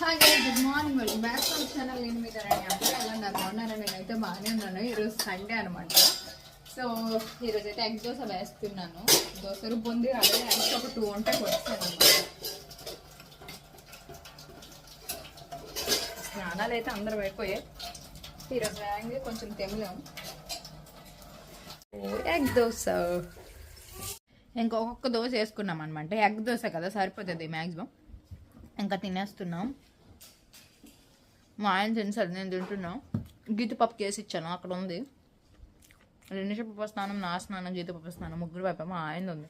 Hi guys, good morning. Welcome back to channel. నేను మీ ధరణి. అందరూ ఎలా ఉన్నారు? బాగున్నారా? నేనైతే బాగానే ఉన్నాను. ఈరోజు సండే అనమాట. సో ఈరోజు అయితే ఎగ్ దోశ వేస్తున్నాను. దోశ రుబ్బుంది, అదే ఎగ్స్ ఒక 2 ఉంటే కొట్టాను అనమాట. స్నానాలు అయితే అందరూ అయిపోయాయి. ఈరోజు వేయంగా కొంచెం తెమిలాము. ఎగ్ దోశ ఇంకొక దోశ వేసుకున్నాం అనమాట. ఎగ్ దోశ కదా, సరిపోతుంది మ్యాక్సిమం. ఇంకా తినేస్తున్నాం. మా ఆయన తినేసాడు, నేను తింటున్నాం. గీతపప్పు కేసి ఇచ్చాను, అక్కడ ఉంది. 2 పప్పు స్నానం, నా స్నానం, గీతపప్పు స్నానం, ముగ్గురు వైపు మా ఆయన ఉంది.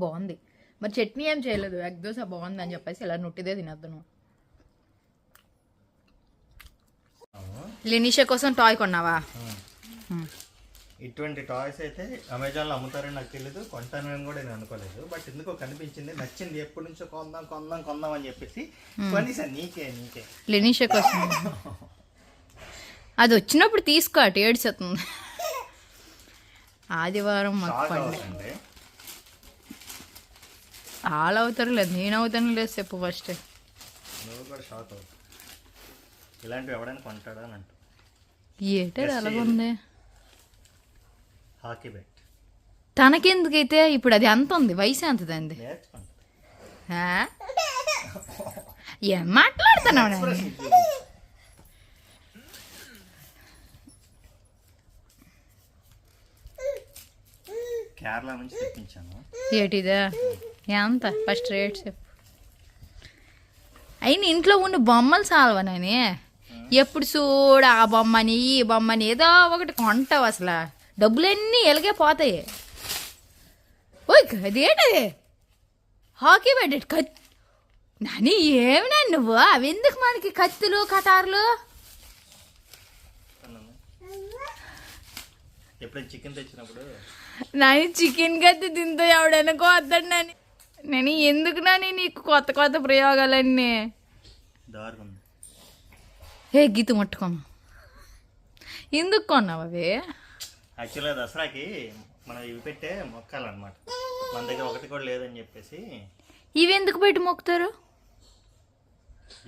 బాగుంది. మరి చట్నీ ఏం చేయలేదు, ఎగ్ దోశ బాగుంది అని చెప్పేసి ఇలా నుట్టిదే తినేద్దాను. లినిషా కోసం టాయ్ కొన్నావా? ఇటువంటి టాయ్స్ అయితే అమెజాన్లో అమ్ముతారని నాకు తెలియదు, కొంటానని కూడా నేను అనుకోలేదు. బట్ ఎందుకో కనిపించింది, నచ్చింది. ఎప్పటి నుంచో కొందాం అని చెప్పేసి కొనిసాను. నీకే లినిషా కోసం అది వచ్చినప్పుడు తీసుకో, అటు ఏడ్చుతుంది. ఆదివారం వాళ్ళు అవుతారు లేదు, నేను అవుతాను లేదు. చెప్పు ఫస్ట్. నువ్వు కూడా షాక్ అవుతావు. ఇలాంటివి ఎవడైనా కొంటాడా అని అంటూ ఏటాడు అలాగుంది. హాకీ బ్యాట్ తనకెందుకైతే ఇప్పుడు అది ఎంత ఉంది, వయసు ఎంత అంది? ఏం మాట్లాడుతున్నావు? కేరళ నుంచి తెప్పించాను. ఏటిదా ఎంత? ఫస్ట్ రేట్ చెప్పు. అయిన ఇంట్లో ఉన్న బొమ్మలు చాలవనని ఎప్పుడు చూడ ఆ బొమ్మని ఈ బొమ్మని ఏదో ఒకటి కొంటావు. అసలు డబ్బులన్నీ ఎలాగే పోతాయి. ఓయ్ అదేంటది? హాకీ బ్యాట్ కత్ నాని, ఏమినా నువ్వు? అవి ఎందుకు మనకి కత్తులు కటార్లు? ఎప్పుడైనా చికెన్ తెచ్చినప్పుడు నాని చికెన్ కత్తి తింటూ ఎవడైనా కోస్తాడు. నాని నేను ఎందుకు నాని నీకు కొత్త కొత్త ప్రయోగాలన్నీ? ఏ గీత ముట్టుకోమా, ఎందుకు కొన్నావు అవి? యాక్చువల్గా దసరాకి మనం ఇవి పెట్టే మొక్కాలన్నమాట. మన దగ్గర ఒకటి కూడా లేదని చెప్పేసి ఇవి ఎందుకు పెట్టి మొక్కుతారు?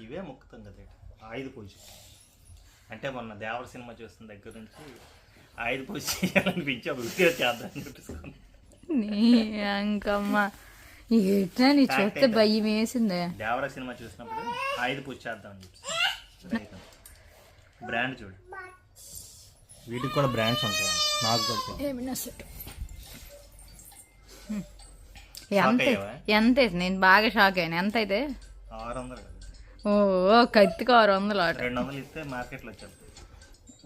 ఇవే మొక్కుతాం కదా, ఆయుధ పూజ. అంటే మొన్న దేవర సినిమా చూస్తున్న దగ్గర నుంచి ఆయుధ పూజ చేయాలనిపించి ఒక వీడియో చేద్దామని చూపిస్తాను. ఇంకమ్మా ఏటా నీ చూస్తే భయం వేసిందే. దేవర సినిమా చూసినప్పుడు ఆయుధ పూజ చేద్దామని చెప్పి. బ్రాండ్ చూడు, వీటికి కూడా బ్రాండ్స్ ఉంటాయి. నాకు ఎంత? నేను బాగా షాక్ అయ్యాను. ఎంత అయితే? 600. ఓ కత్తికి 600. 200 ఇస్తే మార్కెట్లో వచ్చేది.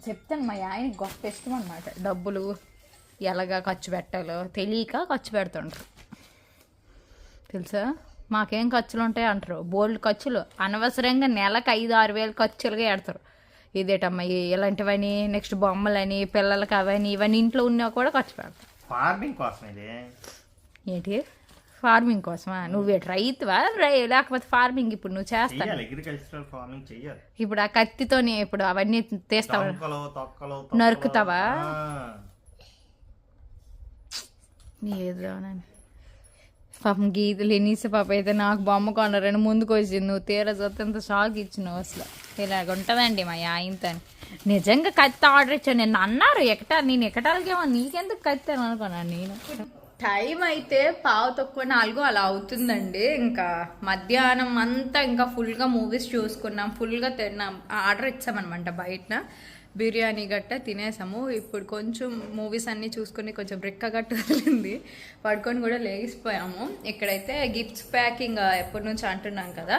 చెప్తాను, మా ఆయన గొప్ప ఇష్టం అనమాట. డబ్బులు ఎలాగా ఖర్చు పెట్టాలో తెలియక ఖర్చు పెడుతుంటారు తెలుసా. మాకేం ఖర్చులు ఉంటాయి అంటారు, బోల్డ్ ఖర్చులు. అనవసరంగా నెలకు 5-6 వేలు ఖర్చులుగా పెడతారు. ఇదేటమ్మా ఇలాంటివని, నెక్స్ట్ బొమ్మలని, పిల్లలకి అవని ఇవన్నీ ఇంట్లో ఉన్నా కూడా ఖర్చు పెడతారు. ఫార్మింగ్ కోసం. ఏంటి ఫార్మింగ్ కోసమా? నువ్వు రైతువా లేకపోతే ఫార్మింగ్ ఇప్పుడు నువ్వు చేస్తావు? అగ్రికల్చరల్ ఫార్మింగ్ చెయ్యాలి. ఇప్పుడు ఆ కత్తితోని ఇప్పుడు అవన్నీ తీస్తావా, నరుకుతావా? ఏదోనండి పాపం గీతలు ఎనీసే పాప అయితే నాకు బొమ్మ కొనరని ముందుకు వచ్చింది. నువ్వు తీర చూస్తే షాక్ ఇచ్చినావు. అసలు ఇలాగ ఉంటుందండి మా ఆయనతో. నిజంగా కత్తి ఆర్డర్ ఇచ్చాను. నిన్న అన్నారు నేను ఎక్కటాలకేమో, నీకెందుకు కత్తి అని అనుకున్నాను నేను. టైం అయితే 3:15 అలా అవుతుందండి. ఇంకా మధ్యాహ్నం అంతా ఇంకా ఫుల్గా మూవీస్ చూసుకున్నాం, ఫుల్గా తిన్నాం. ఆర్డర్ ఇచ్చామన్నమాట బయట. బిర్యానీ గట్ట తినేసాము. ఇప్పుడు కొంచెం మూవీస్ అన్నీ చూసుకుని కొంచెం బ్రిక్క గట్ట వదిలింది, పడుకొని కూడా లేగిసిపోయాము. ఇక్కడైతే గిఫ్ట్స్ ప్యాకింగ్ ఎప్పటి నుంచి అంటున్నాం కదా.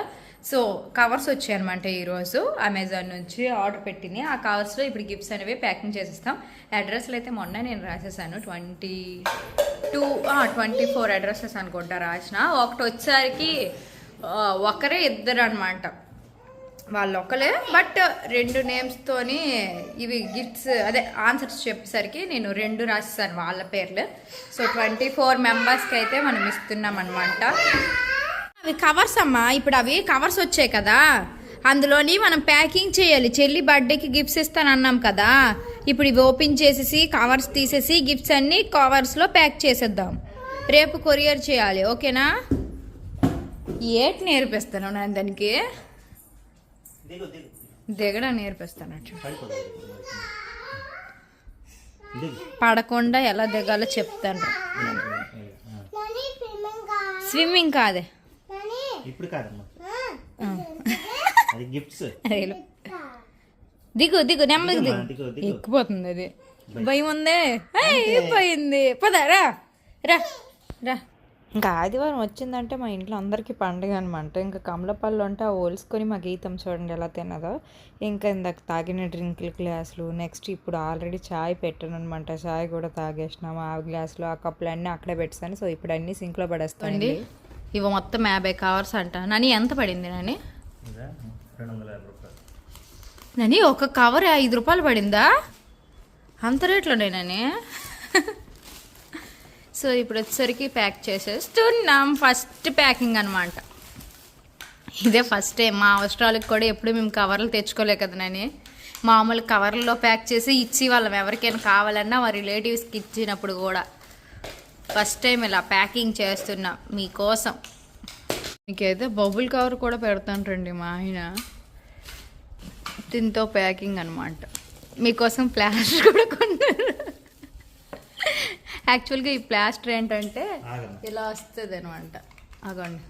సో కవర్స్ వచ్చాయి అనమాట ఈరోజు అమెజాన్ నుంచి ఆర్డర్ పెట్టినాయి. ఆ కవర్స్లో ఇప్పుడు గిఫ్ట్స్ అనేవి ప్యాకింగ్ చేసేస్తాం. అడ్రస్లు అయితే మొన్న నేను రాసేసాను. 24 అడ్రసెస్ అనుకుంటా రాసిన. ఒకటి వచ్చేసరికి ఒకరే ఇద్దరు అనమాట, వాళ్ళు ఒకలే. బట్ 2 నేమ్స్తోని ఇవి గిఫ్ట్స్ అదే ఆన్సర్స్ చెప్పేసరికి నేను 2 రాసేసాను వాళ్ళ పేర్లు. సో 24 మెంబర్స్కి అయితే మనం ఇస్తున్నాం అనమాట. అవి కవర్స్ అమ్మా. ఇప్పుడు అవి కవర్స్ వచ్చాయి కదా, అందులోని మనం ప్యాకింగ్ చేయాలి. చెల్లి బర్త్డేకి గిఫ్ట్స్ ఇస్తాను అన్నాం కదా, ఇప్పుడు ఇవి ఓపెన్ చేసేసి కవర్స్ తీసేసి గిఫ్ట్స్ అన్ని కవర్స్లో ప్యాక్ చేసేద్దాం. రేపు కొరియర్ చేయాలి, ఓకేనా? ఏటి నేర్పిస్తాను నేను దానికి, దిగు దిగు దిగడం నేర్పిస్తాను. పడిపోతుంది. దిగు. పడకుండా ఎలా దిగాలో చెప్తాను. స్విమ్మింగ్ కాదే, ఇప్పుడు కాదమ్మా, అది గిఫ్ట్స్. దిగు దిగు నెమ్మదిగా దిగు. దిగు దిగు. ఎక్కిపోతుంది అది, భయం ఉందే. పోయింది, పదా రా రా రా. ఇంకా ఆదివారం వచ్చిందంటే మా ఇంట్లో అందరికీ పండుగ అనమాట. ఇంకా కమలపల్లి అంటే ఆ ఓల్చుకొని మా గీతం చూడండి ఎలా తిన్నదో. ఇంకా ఇందాక తాగిన డ్రింకుల గ్లాసులు, నెక్స్ట్ ఇప్పుడు ఆల్రెడీ చాయ్ పెట్టాను అనమాట. చాయ్ కూడా తాగేసినాము. ఆ గ్లాసులు ఆ కప్పులు అన్నీ అక్కడే పెట్టాను. సో ఇప్పుడు అన్నీ సింక్లో పడేస్తానండి. ఇవి మొత్తం 50 కవర్స్ అంట. నని ఎంత పడింది నని? 250 రూపాయలు. నని ఒక కవర్ 5 రూపాయలు పడిందా? అంత రేట్లోనే నని. సో ఇప్పుడు వచ్చేసరికి ప్యాక్ చేసేస్తున్నాం. ఫస్ట్ ప్యాకింగ్ అనమాట. ఇదే ఫస్ట్ టైం. మా అవసరాలకు కూడా ఎప్పుడు మేము కవర్లు తెచ్చుకోలే కదా నని. మామూలు కవర్లలో ప్యాక్ చేసి ఇచ్చి వాళ్ళం ఎవరికైనా కావాలన్నా మా రిలేటివ్స్కి ఇచ్చినప్పుడు కూడా. ఫస్ట్ టైం ఇలా ప్యాకింగ్ చేస్తున్నా మీకోసం. మీకైతే బబుల్ కవర్ కూడా పెడతాను రండి మా ఆయన. దీంతో ప్యాకింగ్ అనమాట. మీకోసం ప్లాస్టర్ కూడా కొన్నారు. యాక్చువల్గా ఈ ప్లాస్టర్ ఏంటంటే ఇలా వస్తుంది అనమాట. అగండి,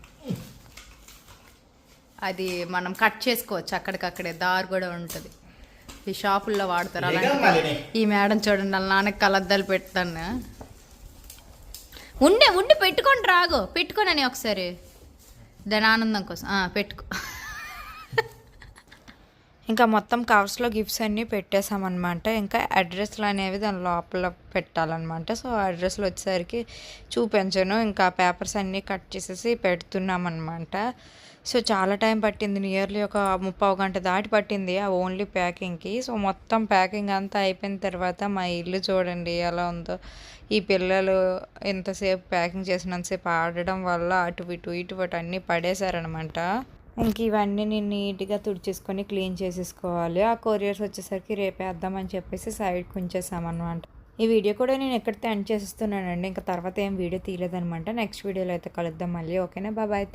అది మనం కట్ చేసుకోవచ్చు అక్కడికక్కడే, దారి కూడా ఉంటుంది. ఈ షాపుల్లో వాడతారు అలాంటి. ఈ మేడం చూడండి వాళ్ళ నాన్నకి కలద్దాలు పెడతాను. ఉండి పెట్టుకొని రాగు, పెట్టుకోనని ఒకసారి దాని ఆనందం కోసం పెట్టుకో. ఇంకా మొత్తం కవర్స్లో గిఫ్ట్స్ అన్నీ పెట్టేసామన్నమాట. ఇంకా అడ్రస్లు అనేవి దాని లోపల పెట్టాలన్నమాట. సో అడ్రస్లు వచ్చేసరికి చూపించాను. ఇంకా పేపర్స్ అన్నీ కట్ చేసేసి పెడుతున్నామన్నమాట. సో చాలా టైం పట్టింది, నియర్లీ ఒక 30 గంట దాటి పట్టింది ఆ ఓన్లీ ప్యాకింగ్కి. సో మొత్తం ప్యాకింగ్ అంతా అయిపోయిన తర్వాత మా ఇల్లు చూడండి ఎలా ఉందో. ఈ పిల్లలు ఎంతసేపు ప్యాకింగ్ చేసినంతసేపు ఆడడం వల్ల అటు ఇటు అన్నీ పడేశారనమాట. ఇంక ఇవన్నీ నేను నీట్గా తుడిచేసుకొని క్లీన్ చేసేసుకోవాలి. ఆ కొరియర్స్ వచ్చేసరికి రేపేద్దామని చెప్పేసి సైడ్కి ఉంచేసామన్నమాట. ఈ వీడియో కూడా నేను ఎక్కడితే ఎండ్ చేసేస్తున్నానండి. ఇంకా తర్వాత ఏం వీడియో తీయలేదనమాట. నెక్స్ట్ వీడియోలో అయితే కలుద్దాం మళ్ళీ. ఓకేనా, బాయ్.